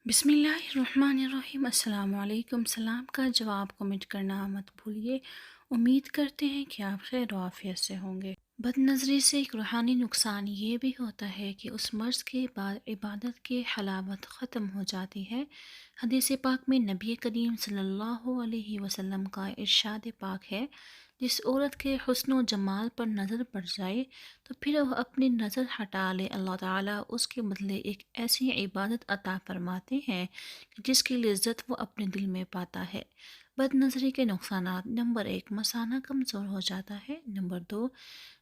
بسم اللہ الرحمن الرحیم۔ السلام علیکم۔ سلام کا جواب کمنٹ کرنا مت بھولیے۔ امید کرتے ہیں کہ آپ خیر و عافیت سے ہوں گے۔ بد نظری سے ایک روحانی نقصان یہ بھی ہوتا ہے کہ اس مرض کے بعد عبادت کی حلاوت ختم ہو جاتی ہے۔ حدیث پاک میں نبی کریم صلی اللہ علیہ وسلم کا ارشاد پاک ہے، جس عورت کے حسن و جمال پر نظر پڑ جائے تو پھر وہ اپنی نظر ہٹا لے، اللہ تعالیٰ اس کے بدلے ایک ایسی عبادت عطا فرماتے ہیں کہ جس کی لذت وہ اپنے دل میں پاتا ہے۔ بد نظری کے نقصانات: نمبر 1، مثانہ کمزور ہو جاتا ہے۔ نمبر 2،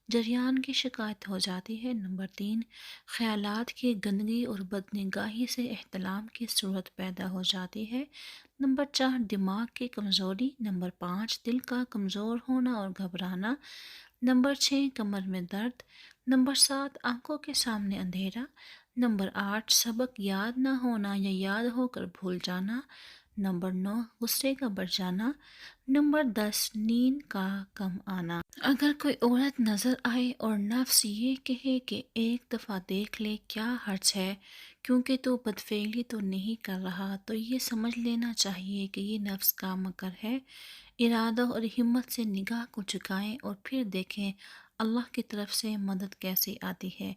جریان کی شکایت ہو جاتی ہے۔ نمبر 3، خیالات کی گندگی اور بدنگاہی سے احتلام کی صورت پیدا ہو جاتی ہے۔ نمبر 4، دماغ کی کمزوری۔ نمبر 5، دل کا کمزور ہونا اور گھبرانا۔ نمبر 6، کمر میں درد۔ نمبر 7، آنکھوں کے سامنے اندھیرا۔ نمبر 8، سبق یاد نہ ہونا یا یاد ہو کر بھول جانا۔ نمبر 9، غصے کا بڑھ جانا۔ نمبر 10، نیند کا کم آنا۔ اگر کوئی عورت نظر آئے اور نفس یہ کہے کہ ایک دفعہ دیکھ لے، کیا حرج ہے، کیونکہ تو بدفعلی تو نہیں کر رہا، تو یہ سمجھ لینا چاہیے کہ یہ نفس کا مکر ہے۔ ارادہ اور ہمت سے نگاہ کو جھکائیں اور پھر دیکھیں اللہ کی طرف سے مدد کیسے آتی ہے۔